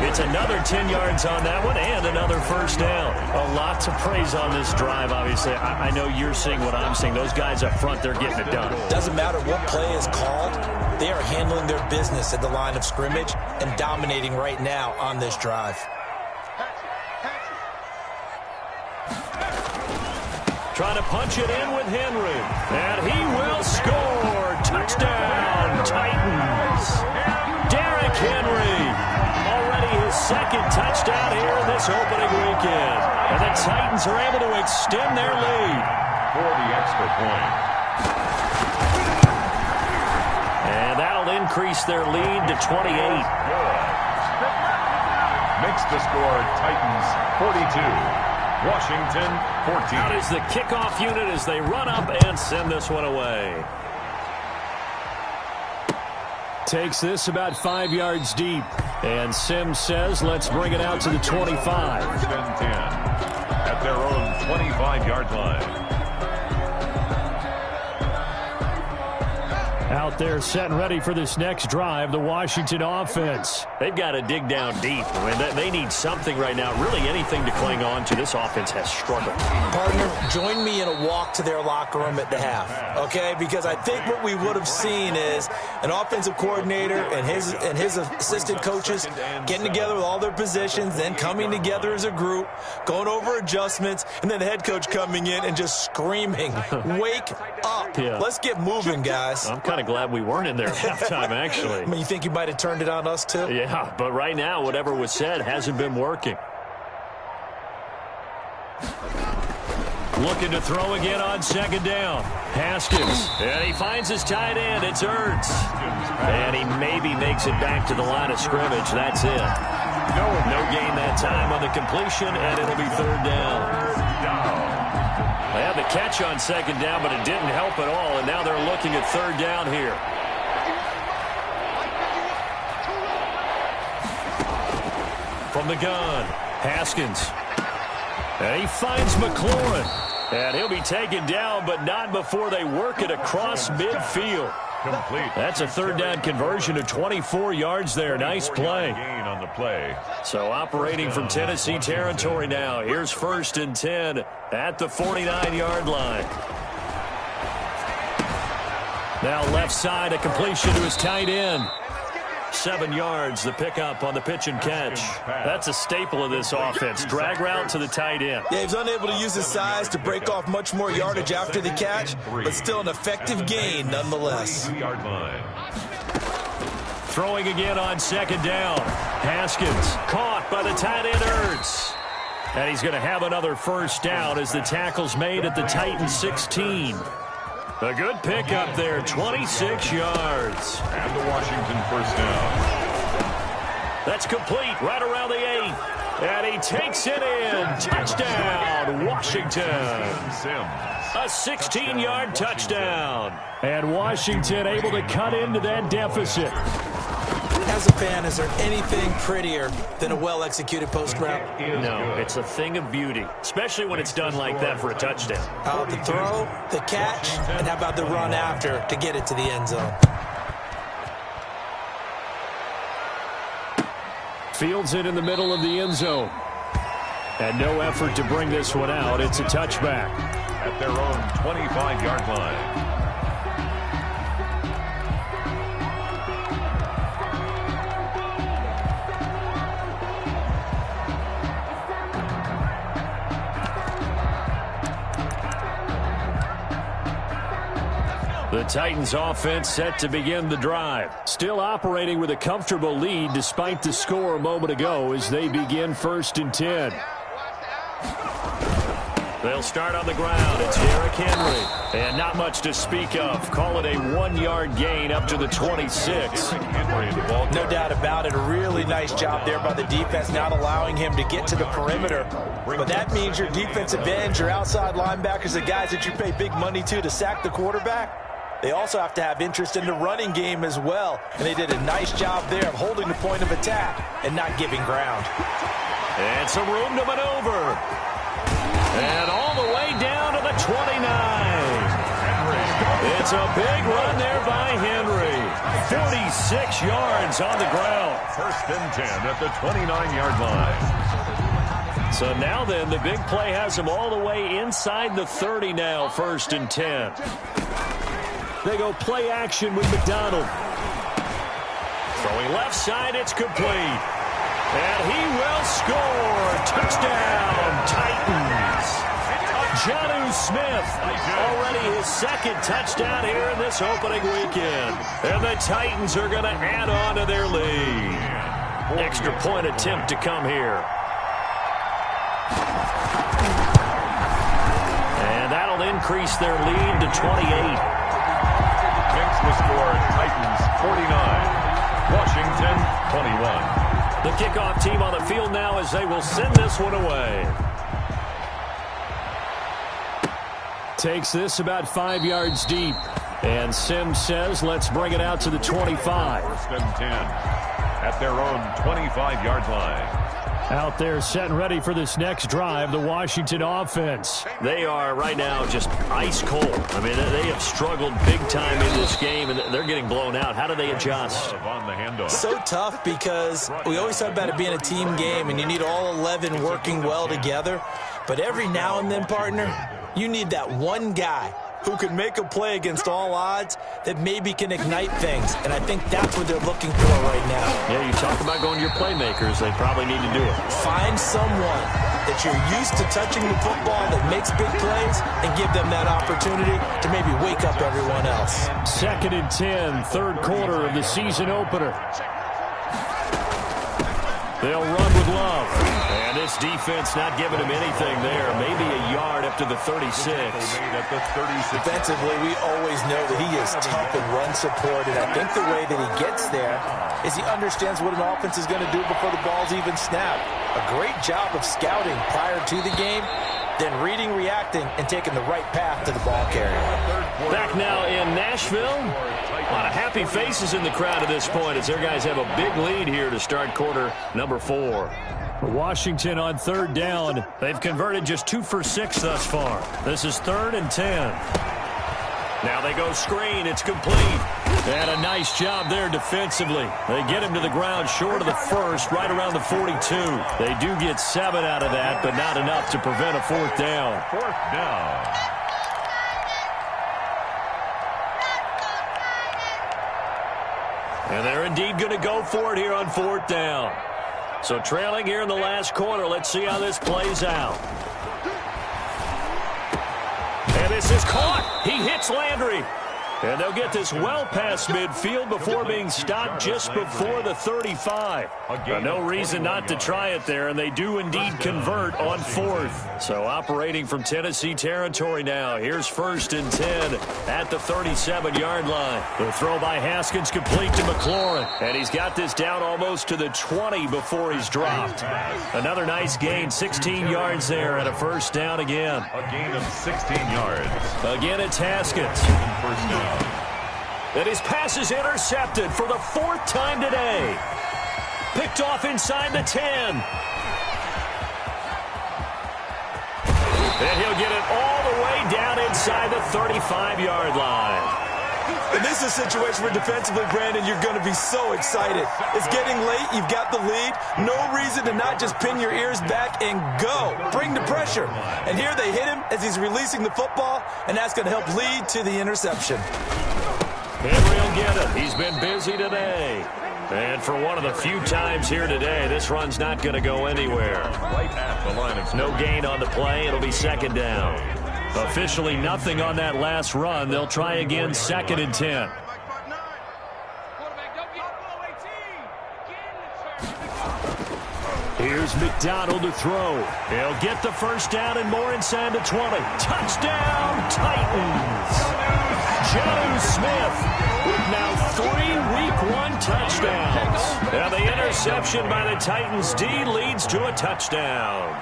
It's another 10 yards on that one and another first down.
A lot to praise on this drive, obviously. I know you're seeing what I'm seeing. Those guys up front, they're getting it done.
Doesn't matter what play is called. They are handling their business at the line of scrimmage and dominating right now on this drive.
Trying to punch it in with Henry. And he will score. Touchdown, Titans. Derrick Henry. Already his second touchdown here in this opening weekend. And the Titans are able to extend their lead.
For the extra point.
And that'll increase their lead to 28.
Makes the score Titans 42. Washington 14.
Out is the kickoff unit as they run up and send this one away.
Takes this about 5 yards deep. And Sims says, let's bring it out to the 25.
1st and 10 at their own 25-yard line.
Out there set and ready for this next drive, the Washington offense.
They've got to dig down deep. I mean, they need something right now, really anything to cling on to. This offense has struggled.
Partner, join me in a walk to their locker room at the half, okay? Because I think what we would have seen is an offensive coordinator and his assistant coaches getting together with all their positions, then coming together as a group, going over adjustments, and then the head coach coming in and just screaming, wake up.
Yeah.
Let's get moving, guys.
I'm kind of glad we weren't in there at halftime, actually.
I mean, you think you might have turned it on us, too?
Yeah, but right now, whatever was said hasn't been working. Looking to throw again on 2nd down. Haskins. And he finds his tight end. It's Ertz. And he maybe makes it back to the line of scrimmage. That's it. No gain that time on the completion, and it'll be 3rd down. They had the catch on 2nd down, but it didn't help at all, and now they're looking at 3rd down here. From the gun, Haskins. And he finds McLaurin. And he'll be taken down, but not before they work it across midfield.
Complete.
That's a 3rd down conversion of 24 yards there. Nice play.
Gain on the play.
So operating from Tennessee territory now. Here's 1st and 10 at the 49-yard line. Now left side, a completion to his tight end. 7 yards, the pickup on the pitch and catch. That's a staple of this offense. Drag route to the tight end.
Yeah, he's unable to use his size to break off much more yardage after the catch, but still an effective gain nonetheless.
2-yard line.
Throwing again on 2nd down. Haskins caught by the tight end Ertz. And he's going to have another first down as the tackle's made at the Titans 16. A good pickup there, 26 yards.
And the Washington first down.
That's complete right around the 8. And he takes it in. Touchdown, Washington. A 16-yard touchdown. And Washington able to cut into that deficit.
As a fan, is there anything prettier than a well-executed post route?
No, it's a thing of beauty, especially when it's done like that for a touchdown.
The throw, the catch, and how about the run after to get it to the end zone?
Fields it in the middle of the end zone. And no effort to bring this one out. It's a touchback.
At their own 25-yard line.
The Titans offense set to begin the drive. Still operating with a comfortable lead despite the score a moment ago as they begin 1st and 10. They'll start on the ground. It's Derrick Henry. And not much to speak of. Call it a 1-yard gain up to the 26.
No doubt about it. A really nice job there by the defense, not allowing him to get to the perimeter. But that means your defensive ends, your outside linebackers, the guys that you pay big money to sack the quarterback, they also have to have interest in the running game as well. And they did a nice job there of holding the point of attack and not giving ground.
And some room to maneuver. And all the way down to the 29. It's a big run there by Henry. 46 yards on the ground.
1st and 10 at the 29-yard line.
So now then, the big play has him all the way inside the 30 now, 1st and 10. They go play action with McDonald. Throwing left side, it's complete. And he will score. Touchdown, Titans. Jonnu Smith, already his 2nd touchdown here in this opening weekend. And the Titans are going to add on to their lead. Extra point attempt to come here. And that'll increase their lead to 28.
The score, Titans 49, Washington 21.
The kickoff team on the field now as they will send this one away. Takes this about 5 yards deep. And Sims says, let's bring it out to the 25.
1st and 10 at their own 25-yard line.
Out there set and ready for this next drive, the Washington offense.
They are right now just ice cold. I mean, they have struggled big time in this game, and they're getting blown out. How do they adjust?
So tough because we always talk about it being a team game, and you need all 11 working well together. But every now and then, partner, you need that one guy who can make a play against all odds that maybe can ignite things. And I think that's what they're looking for right now.
Yeah, you talk about going to your playmakers. They probably need to do it.
Find someone that you're used to touching the football that makes big plays and give them that opportunity to maybe wake up everyone else.
2nd and 10, 3rd quarter of the season opener. They'll run with Love. And this defense not giving him anything there. Maybe a yard up to the 36.
Defensively, we always know that he is tough in run support. And I think the way that he gets there is he understands what an offense is going to do before the ball's even snapped. A great job of scouting prior to the game, then reading, reacting, and taking the right path to the ball carrier.
Back now in Nashville. A lot of happy faces in the crowd at this point as their guys have a big lead here to start quarter number 4.
Washington on 3rd down.
They've converted just 2 for 6 thus far. This is 3rd and 10. Now they go screen. It's complete. And a nice job there defensively. They get him to the ground short of the 1st, right around the 42. They do get 7 out of that, but not enough to prevent a 4th down.
4th down.
And they're indeed going to go for it here on 4th down. So trailing here in the last quarter. Let's see how this plays out. And this is caught. He hits Landry. And they'll get this well past midfield before being stopped just before the 35. No reason not to try it there, and they do indeed convert on 4th. So operating from Tennessee territory now. Here's 1st and 10 at the 37-yard line. The throw by Haskins complete to McLaurin. And he's got this down almost to the 20 before he's dropped. Another nice gain, 16 yards there, and a first down again.
A gain of 16 yards.
Again, it's Haskins.
First down.
And his pass is intercepted for the 4th time today. Picked off inside the 10. And he'll get it all the way down inside the 35-yard line.
And this is a situation where defensively, Brandon, you're going to be so excited. It's getting late. You've got the lead. No reason to not just pin your ears back and go. Bring the pressure. And here they hit him as he's releasing the football, and that's going to help lead to the interception.
Henry will get it. He's been busy today. And for one of the few times here today, this run's not going to go anywhere.
Right at the line of scrimmage.
No gain on the play. It'll be 2nd down. Officially nothing on that last run. They'll try again, 2nd and 10. Here's McDonald to throw. He'll get the first down and more inside the 20. Touchdown, Titans! Jonnu Smith with now 3 Week 1 touchdowns. And the interception by the Titans D leads to a touchdown.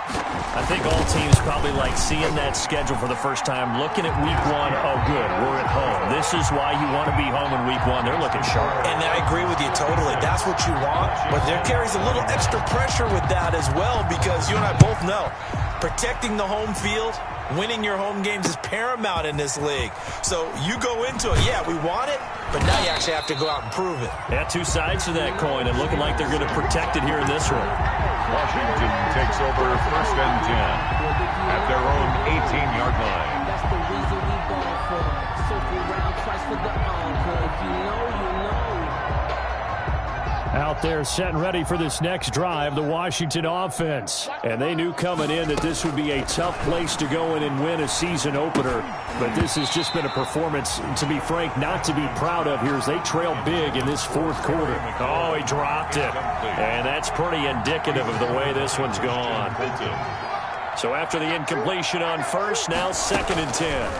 I think all teams probably like seeing that schedule for the first time, looking at Week 1. Oh, good, we're at home. This is why you want to be home in Week 1. They're looking sharp.
And I agree with you totally. That's what you want. But there carries a little extra pressure with that as well, because you and I both know protecting the home field, winning your home games is paramount in this league. So you go into it, yeah, we want it, but now you actually have to go out and prove it.
Yeah, 2 sides to that coin, and looking like they're going to protect it here in this one.
Washington takes over 1st and 10 at their own 18-yard line.
That's the reason we ball for. Circle round twice for the encore. If you know, you know.
Out there set and ready for this next drive, the Washington offense. And they knew coming in that this would be a tough place to go in and win a season opener. But this has just been a performance, to be frank, not to be proud of here as they trail big in this 4th quarter.
Oh, he dropped it. And that's pretty indicative of the way this one's gone. So after the incompletion on 1st, now 2nd and 10.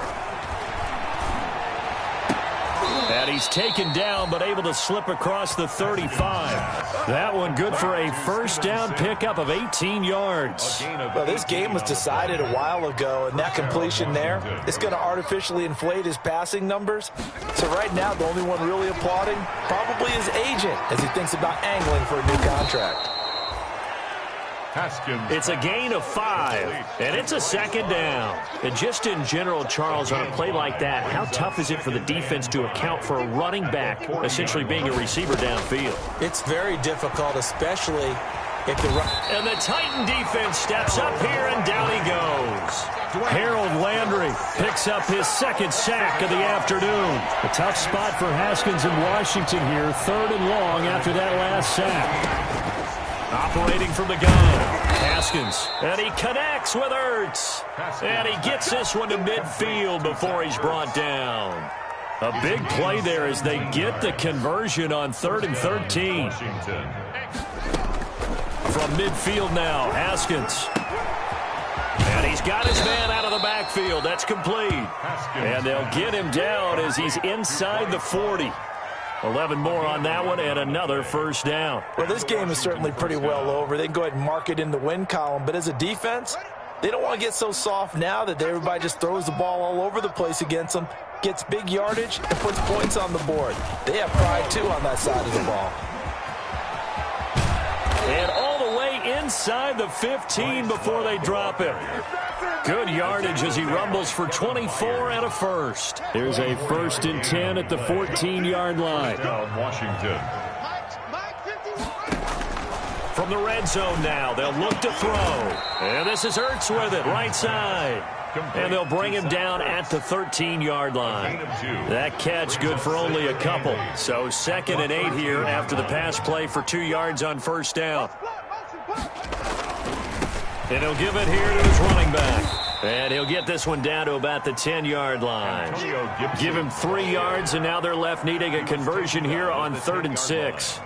And he's taken down, but able to slip across the 35. That one good for a first down pickup of 18 yards.
Well, this game was decided a while ago, and that completion there is going to artificially inflate his passing numbers. So right now, the only one really applauding probably his agent as he thinks about angling for a new contract.
Haskins.
It's a gain of 5, and it's a 2nd down. And just in general, Charles, on a play like that, how tough is it for the defense to account for a running back essentially being a receiver downfield?
It's very difficult, especially if the run.
And the Titan defense steps up here, and down he goes. Harold Landry picks up his 2nd sack of the afternoon.
A tough spot for Haskins in Washington here, 3rd and long after that last sack.
Operating from the gun, Haskins, and he connects with Ertz. And he gets this one to midfield before he's brought down. A big play there as they get the conversion on 3rd and 13. From midfield now, Haskins. And he's got his man out of the backfield. That's complete. And they'll get him down as he's inside the 40. 11 more on that one, and another first down.
Well, this game is certainly pretty well over. They can go ahead and mark it in the win column. But as a defense, they don't want to get so soft now that everybody just throws the ball all over the place against them, gets big yardage, and puts points on the board. They have pride, too, on that side of the ball.
And all the way inside the 15 before they drop it. Good yardage as he rumbles for 24 and a first.
There's a 1st and 10 at the 14-yard line.
Down Washington.
From the red zone now, they'll look to throw. And this is Ertz with it, right side. And they'll bring him down at the 13-yard line. That catch good for only a couple. So 2nd and 8 here after the pass play for 2 yards on first down. And he'll give it here to his running back. And he'll get this one down to about the 10-yard line. Give him 3 yards, and now they're left needing a conversion here on 3rd and 6.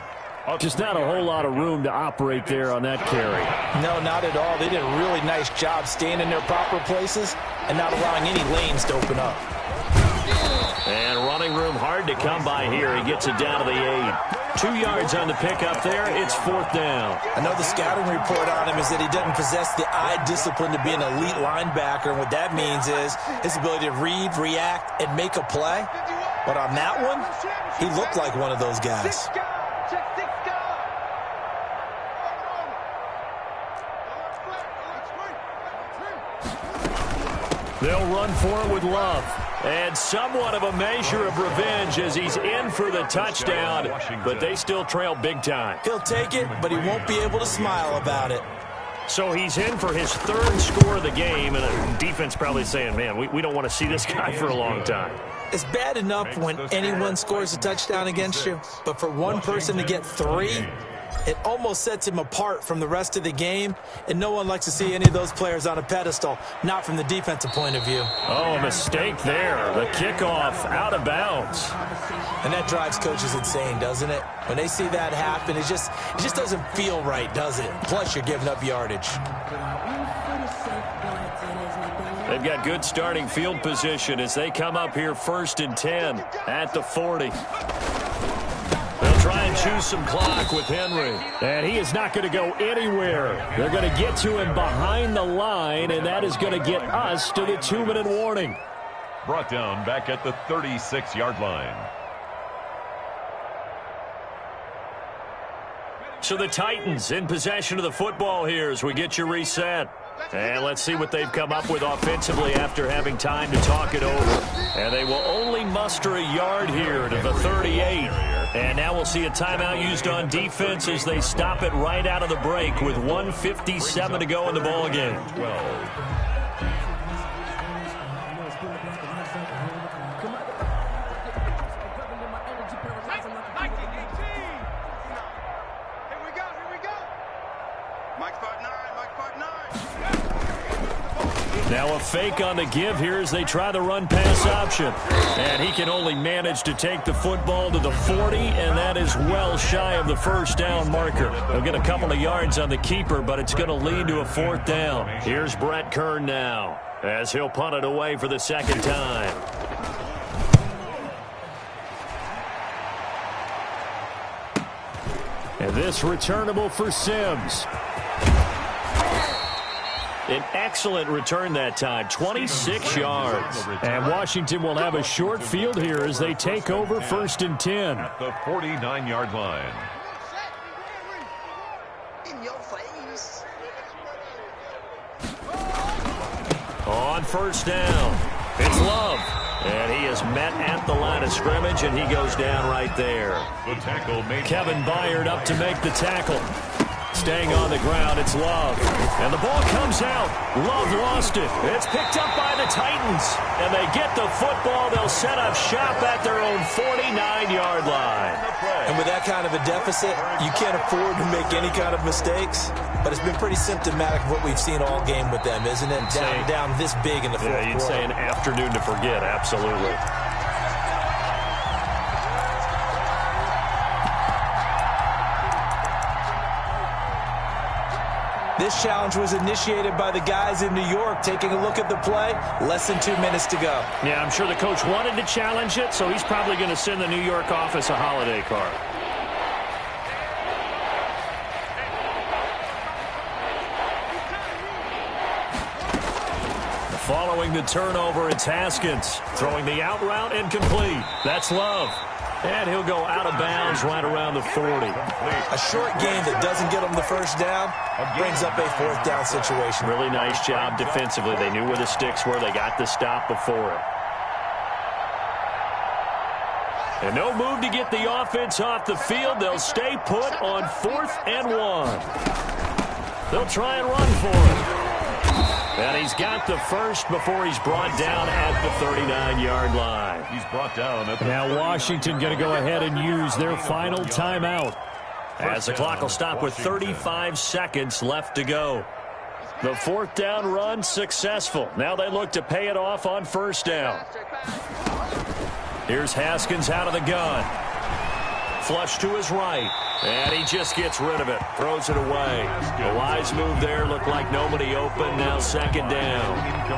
Just not a whole lot of room to operate there on that carry.
No, not at all. They did a really nice job staying in their proper places and not allowing any lanes to open up.
And running room hard to come by here. He gets it down to the 8. 2 yards on the pickup there. It's 4th down.
I know the scouting report on him is that he doesn't possess the eye discipline to be an elite linebacker. And what that means is his ability to read, react, and make a play. But on that one, he looked like one of those guys.
They'll run for it with Love.
And somewhat of a measure of revenge as he's in for the touchdown, but they still trail big time.
He'll take it, but he won't be able to smile about it.
So he's in for his 3rd score of the game, and the defense probably saying, man, we don't want to see this guy for a long time.
It's bad enough when anyone scores a touchdown against you, but for one person to get 3, it almost sets him apart from the rest of the game, and no one likes to see any of those players on a pedestal, not from the defensive point of view.
Oh, a mistake there. The kickoff out of bounds.
And that drives coaches insane, doesn't it? When they see that happen, it just doesn't feel right, does it? Plus, you're giving up yardage.
They've got good starting field position as they come up here 1st and 10 at the 40. They'll try and choose some clock with Henry.
And he is not going to go anywhere. They're going to get to him behind the line, and that is going to get us to the 2-minute warning.
Brought down back at the 36-yard line.
So the Titans in possession of the football here as we get you reset. And let's see what they've come up with offensively after having time to talk it over. And they will only muster a yard here to the 38. And now we'll see a timeout used on defense as they stop it right out of the break with 1:57 to go in the ballgame.
12.
Now a fake on the give here as they try the run-pass option. And he can only manage to take the football to the 40, and that is well shy of the 1st down marker. They'll get a couple of yards on the keeper, but it's going to lead to a 4th down. Here's Brett Kern now as he'll punt it away for the 2nd time. And this returnable for Sims. An excellent return that time, 26 yards. And Washington will have a short field here as they take over 1st and 10.
At the 49-yard line.
In your face.
On 1st down, it's Love. And he is met at the line of scrimmage, and he goes down right there.
The tackle made.
Kevin Byard up to make the tackle. Staying on the ground, it's Love. And the ball comes out. Love lost it. It's picked up by the Titans. And they get the football. They'll set up shop at their own 49-yard line.
And with that kind of a deficit, you can't afford to make any kind of mistakes. But it's been pretty symptomatic of what we've seen all game with them, isn't it? Down this big in the fourth quarter.
You'd say an afternoon to forget, absolutely.
This challenge was initiated by the guys in New York. Taking a look at the play, less than 2 minutes to go.
Yeah, I'm sure the coach wanted to challenge it, so he's probably going to send the New York office a holiday card. Following the turnover, it's Haskins throwing the out route incomplete. That's Love. And he'll go out of bounds right around the 40.
A short game that doesn't get them the 1st down brings up a 4th down situation.
Really nice job defensively. They knew where the sticks were. They got the stop before it. And no move to get the offense off the field. They'll stay put on 4th and 1. They'll try and run for it. And he's got the first before he's brought down at the 39-yard line.
He's brought down at the
now Washington going to go ahead and use their final timeout.
As the clock will stop with 35 seconds left to go.
The fourth down run successful. Now they look to pay it off on first down. Here's Haskins out of the gun. Flush to his right. And he just gets rid of it. Throws it away. A wise move there. Looked like nobody open. Now second down.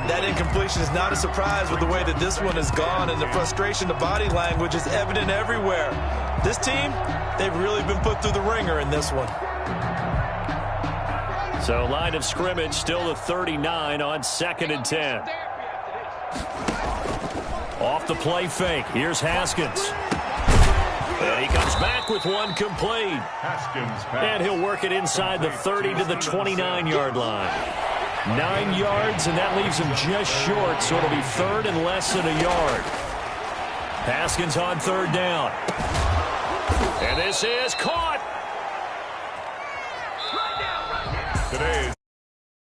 That incompletion is not a surprise with the way that this one has gone. And the frustration, the body language is evident everywhere. This team, they've really been put through the ringer in this one.
So line of scrimmage still the 39 on 2nd and 10. Off the play fake. Here's Haskins. And he comes back with one complete. And he'll work it inside the 30 to the 29-yard line. 9 yards, and that leaves him just short, so it'll be third and less than a yard. Haskins on third down. And this is caught.
Today